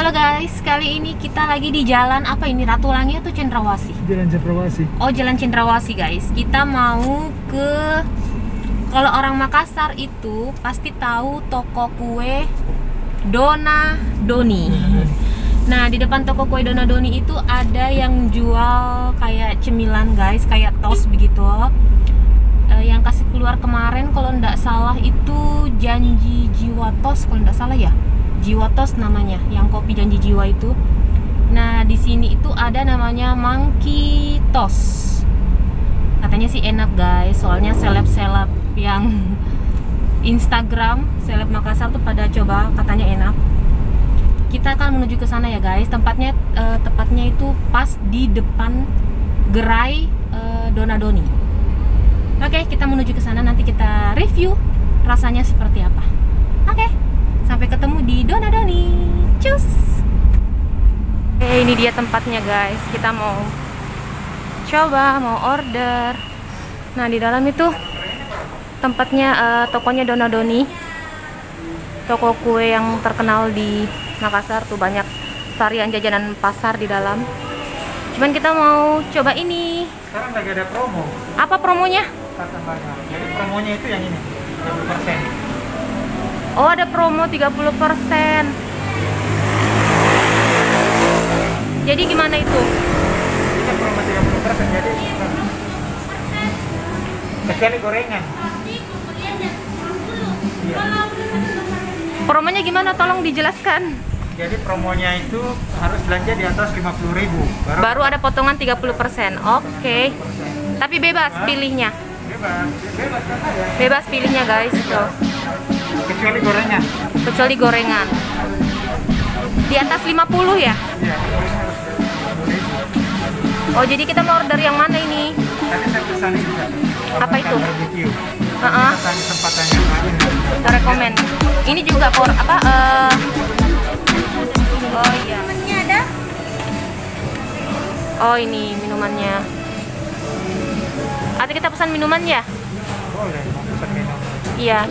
Halo guys, kali ini kita lagi di jalan apa ini? Ratulangi atau Cendrawasih? Jalan Cendrawasih. Oh, Jalan Cendrawasih guys. Kita mau ke, kalau orang Makassar itu pasti tahu toko kue Dona Doni. Nah, di depan toko kue Dona Doni itu ada yang jual kayak cemilan guys, kayak tos begitu. Yang kasih keluar kemarin kalau ndak salah itu Janji Jiwa Tos, kalau ndak salah ya. Jiwa Tos namanya, yang kopi Janji Jiwa itu. Nah, di sini itu ada namanya Monkey Tos. Katanya sih enak guys, soalnya seleb-seleb yang Instagram, seleb Makassar tuh pada coba, katanya enak. Kita akan menuju ke sana ya guys. Tepatnya itu pas di depan gerai Dona Doni. Oke, kita menuju ke sana, nanti kita review rasanya seperti apa. Oke, sampai ketemu di Dona Doni. Cus. Ini dia tempatnya guys. Kita mau coba, mau order. Nah, di dalam itu tempatnya, tokonya Dona Doni. Toko kue yang terkenal di Makassar tuh, banyak varian jajanan pasar di dalam. Cuman kita mau coba ini. Sekarang lagi ada promo. Apa promonya? Jadi promonya itu yang ini, 30%. Oh, ada promo 30%. Jadi gimana itu? Ini promo 30%, jadi kecuali gorengan. Iya. Promonya gimana? Tolong dijelaskan. Jadi promonya itu harus belanja di atas 50.000 Baru ada potongan 30%. Oke. Tapi bebas pilihnya. Bebas kan ya. Bebas pilihnya guys. Tuh. Kecuali gorengan. Kecuali gorengan. Di atas 50 ya? Iya, gorengan harus 50.000. Oh, jadi kita mau order yang mana ini? Tadi saya pesan ini kan. Apa itu? Barbecue. Heeh. Tanya tempat yang lain. Kita rekomen. Ini juga oh iya. Minumannya ada? Oh, ini minumannya. Atau kita pesan minuman ya? Boleh, mau pesan minum. Iya.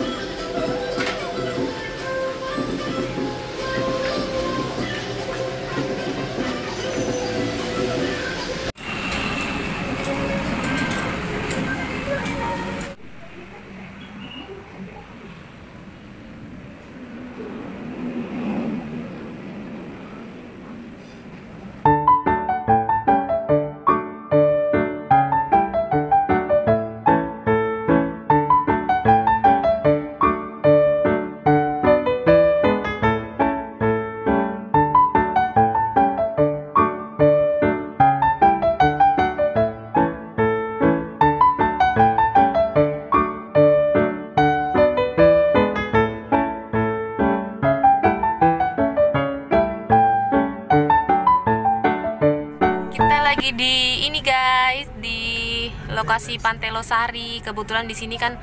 Di ini guys, di lokasi Pantai Losari. Kebetulan di sini kan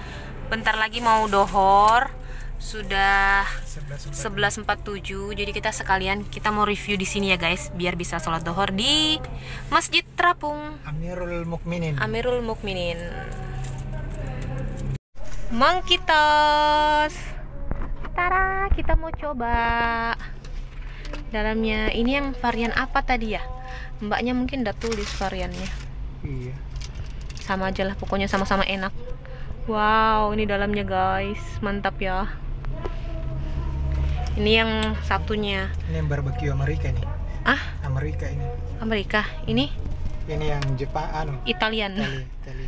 bentar lagi mau dohor, sudah 11.47. Jadi kita mau review di sini ya guys, biar bisa sholat dohor di Masjid Terapung Amirul Mukminin. Amirul Mukminin. Monkey Tos. Tara, kita mau coba dalamnya. Ini yang varian apa tadi ya? Mbaknya mungkin udah tulis variannya. Iya. Sama aja lah, pokoknya sama-sama enak. Wow, ini dalamnya guys, mantap ya. Ini yang satunya. Ini yang barbecue Amerika nih. Ah? Amerika ini. Amerika. Ini? Ini yang Jepang, Italian. Itali.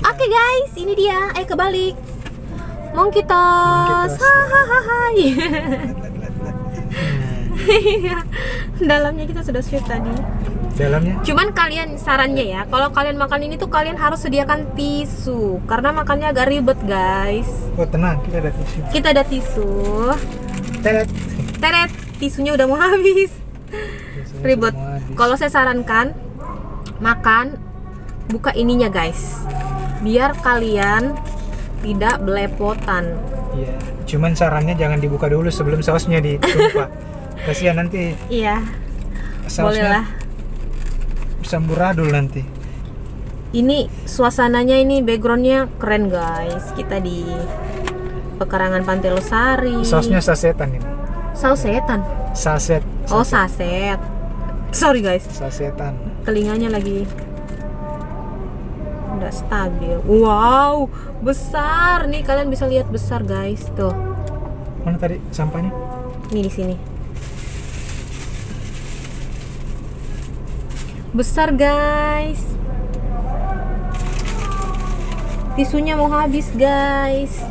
Oke guys, ini dia. Kebalik. Monkey Tos. Hai. Dalamnya kita sudah shoot tadi. Dalamnya? Cuman kalian, sarannya ya, kalau kalian makan ini tuh kalian harus sediakan tisu, karena makannya agak ribet guys. Oh tenang, kita ada tisu. Kita ada tisu. Teret, tisunya udah mau habis. Ribet. Kalau saya sarankan makan buka ininya guys, biar kalian tidak belepotan. Iya. Cuman sarannya jangan dibuka dulu sebelum sausnya ditumpah. Kasihan nanti. Iya. Sausnya boleh lah. Bisa amburadul nanti. Ini suasananya, ini backgroundnya keren guys. Kita di pekarangan Pantai Losari. Sausnya sasetan ini. Sausetan. Saset. Oh, saset. Sorry guys, Sasetan. telinganya lagi nggak stabil. Wow, besar nih, kalian bisa lihat besar guys. Tuh, Mana tadi sampahnya? ini di sini. Besar guys. Tisunya mau habis guys.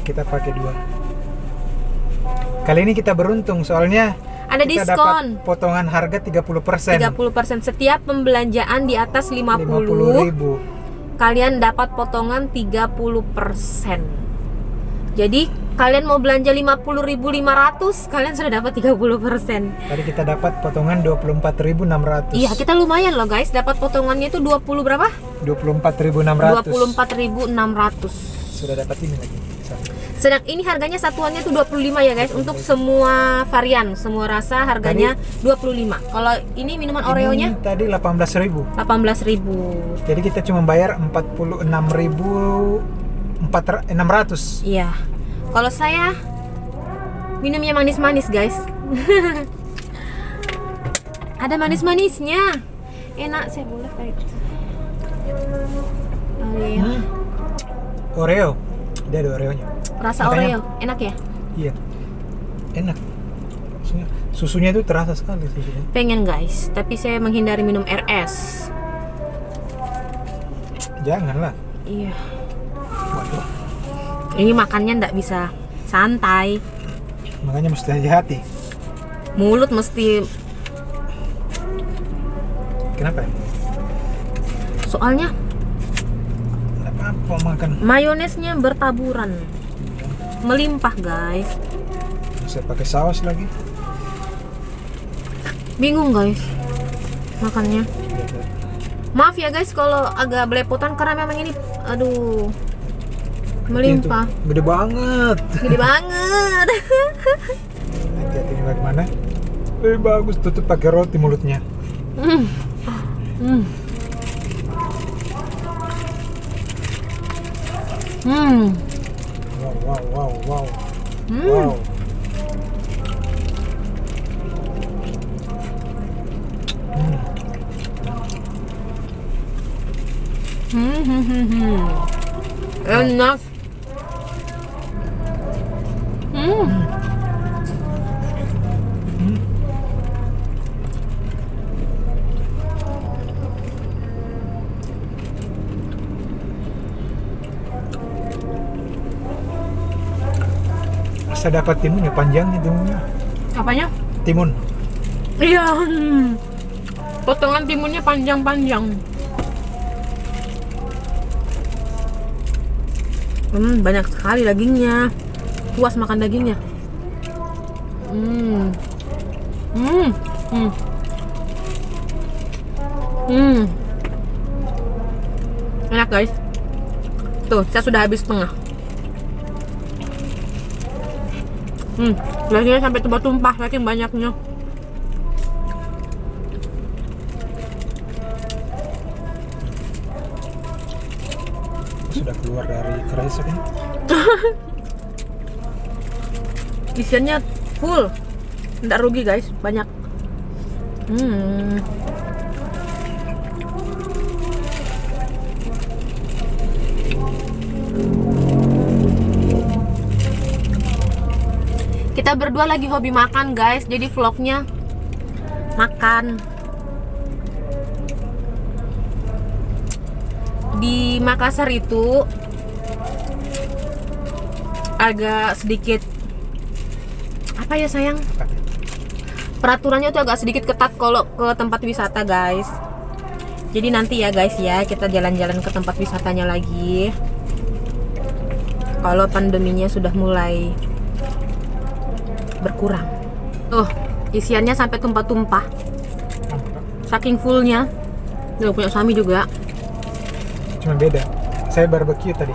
Kita pakai 2. Kali ini kita beruntung soalnya Ada kita diskon dapat potongan harga 30%. 30%. Setiap pembelanjaan di atas 50, 50.000. kalian dapat potongan 30%. Jadi kalian mau belanja 50.500, kalian sudah dapat 30%. Tadi kita dapat potongan 24.600. Iya, kita lumayan loh guys, dapat potongannya itu 20 berapa? 24.600. 24.600. Sudah dapat ini lagi. Sedang ini harganya satuannya tuh 25 ya guys, untuk semua varian, semua rasa harganya 25. Kalau ini minuman Oreo-nya Ini tadi 18.000. 18.000. Jadi kita cuma bayar 46.600. Iya. Kalau saya minumnya manis-manis guys. Ada manis-manisnya. Enak, saya boleh kayak gitu. Oh, iya. Oreo. Dia ada Oreo-nya. Rasa Makanya- Oreo, enak ya? Iya. Enak. Susunya itu terasa sekali susunya. Pengen guys, tapi saya menghindari minum RS. Janganlah. Iya. Waduh. Ini makannya nggak bisa santai. Makanya mesti hati-hati. Mulut mesti, Kenapa? soalnya Nggak apa-apa makan. mayonesnya bertaburan, melimpah guys. Saya pakai saus lagi. Bingung guys makannya. Maaf ya guys kalau agak belepotan karena memang ini, aduh, melimpah. Itu gede banget. Gede banget. Hati-hati ini bagaimana? Bagus, tutup pakai roti mulutnya. Hmm. Hmm. Hmm. Wow. Hmm. Wow. Enak. Saya dapat timunnya, panjangnya timunnya. Apanya? Timun. Iya. Potongan timunnya panjang-panjang. Banyak sekali dagingnya. Puas makan dagingnya. Enak guys. Tuh, saya sudah habis setengah. Dagingnya sampai tumpah-tumpah saking banyaknya. Sudah keluar dari kresek ini. Isiannya full, nggak rugi guys, banyak. Kita berdua lagi hobi makan guys, jadi vlognya makan. Di Makassar itu agak sedikit apa ya sayang, peraturannya tuh agak sedikit ketat kalau ke tempat wisata guys. Jadi nanti ya guys ya, kita jalan-jalan ke tempat wisatanya lagi kalau pandeminya sudah mulai berkurang. Tuh, isiannya sampai tumpah-tumpah saking fullnya. Tuh, punya suami juga. Cuma beda. Saya barbecue tadi.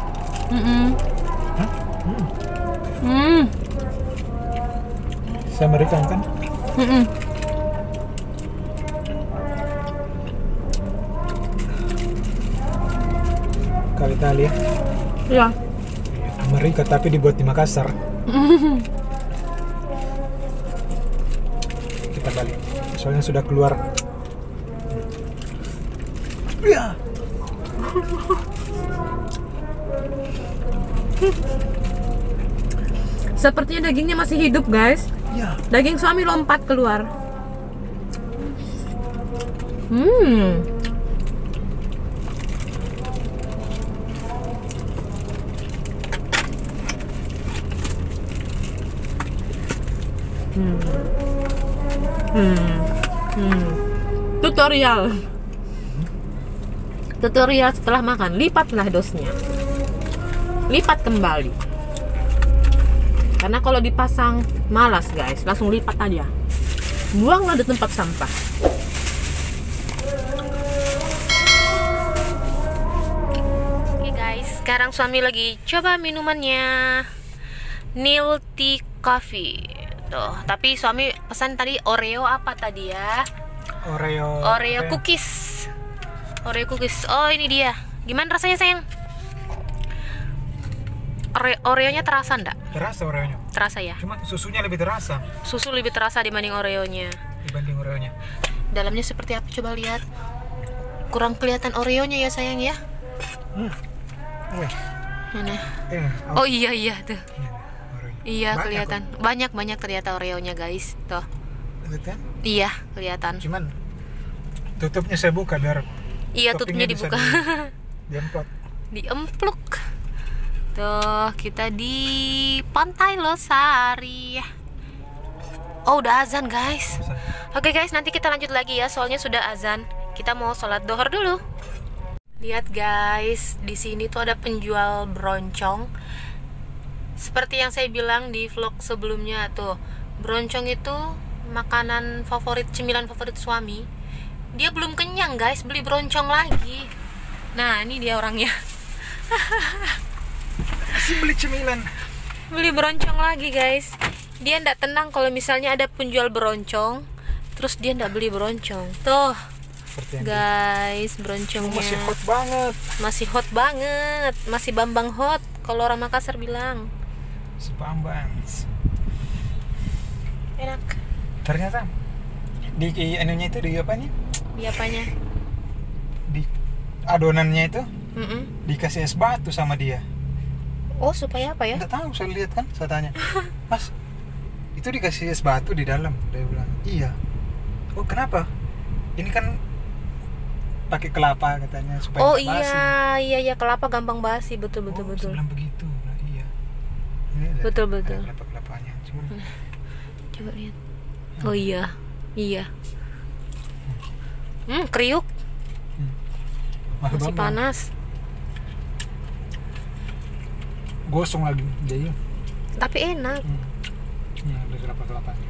Saya American kan? Kalau Italia. Iya. Amerika tapi dibuat di Makassar. Kita balik. Soalnya sudah keluar. Ya. Sepertinya dagingnya masih hidup, guys. Ya. Daging suami lompat keluar. Tutorial setelah makan, lipatlah dosnya. Lipat kembali. Karena kalau dipasang malas, guys, langsung lipat aja. Buanglah di tempat sampah. Oke guys, sekarang suami lagi coba minumannya, Nil Tea Coffee. Tuh, tapi suami pesan tadi Oreo apa tadi ya? Oreo cookies. Oreo cookies. Oh, ini dia. Gimana rasanya, sayang? Oreonya terasa enggak? Terasa Oreonya. Terasa ya? Cuma susunya lebih terasa. Susu lebih terasa dibanding Oreonya. Dalamnya seperti apa? Coba lihat. Kurang kelihatan Oreonya ya, sayang ya? Mana? Oh iya tuh. Iya, kelihatan. Banyak ternyata Oreonya, guys. Tuh. Kelihatan? Iya, kelihatan. Cuman tutupnya saya buka biar. Iya, tutupnya dibuka. Diempluk. Tuh, kita di Pantai Losari. Oh, udah azan, guys. Oke, guys, nanti kita lanjut lagi ya, soalnya sudah azan. Kita mau sholat dohor dulu. Lihat, guys, di sini tuh ada penjual broncong. Seperti yang saya bilang di vlog sebelumnya tuh, broncong itu makanan favorit, cemilan favorit suami. Dia belum kenyang, guys, beli broncong lagi. Nah, ini dia orangnya. Masih beli cemilan. Beli broncong lagi, guys. Dia ndak tenang kalau misalnya ada penjual broncong, terus dia ndak beli broncong. Tuh, guys, broncongnya masih hot banget. Masih bambang hot kalau orang Makassar bilang. Sebambang. Enak. Ternyata di anunya itu di apanya? Di apanya? Di adonannya itu dikasih es batu sama dia. Oh, supaya apa ya? Nggak tahu, saya lihat kan, saya tanya, Mas, itu dikasih es batu di dalam. Dia bilang, iya. Oh, kenapa? Ini kan pakai kelapa katanya supaya oh basi. iya kelapa gampang basi, betul. Saya bilang begitu. Nah, iya. Ini Betul. Kelapanya. Cuman coba lihat. Oh iya. Kriuk. Masih panas. Gosong lagi jadi. Tapi enak. Ini ada kelapa-kelapanya.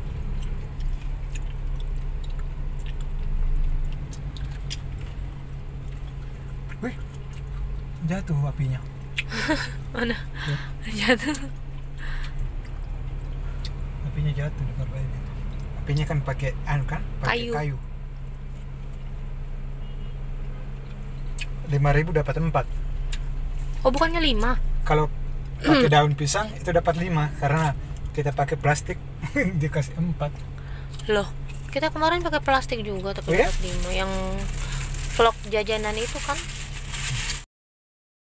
Wih, jatuh apinya. Mana? Jatuh. Apinya jatuh di korban ini. Apinya kan pakai pakai kayu. 5.000 dapat 4. Oh, bukannya 5? Kalau pakai daun pisang itu dapat 5 karena kita pakai plastik dikasih 4. Loh, kita kemarin pakai plastik juga tapi dapat 5. Yang vlog jajanan itu kan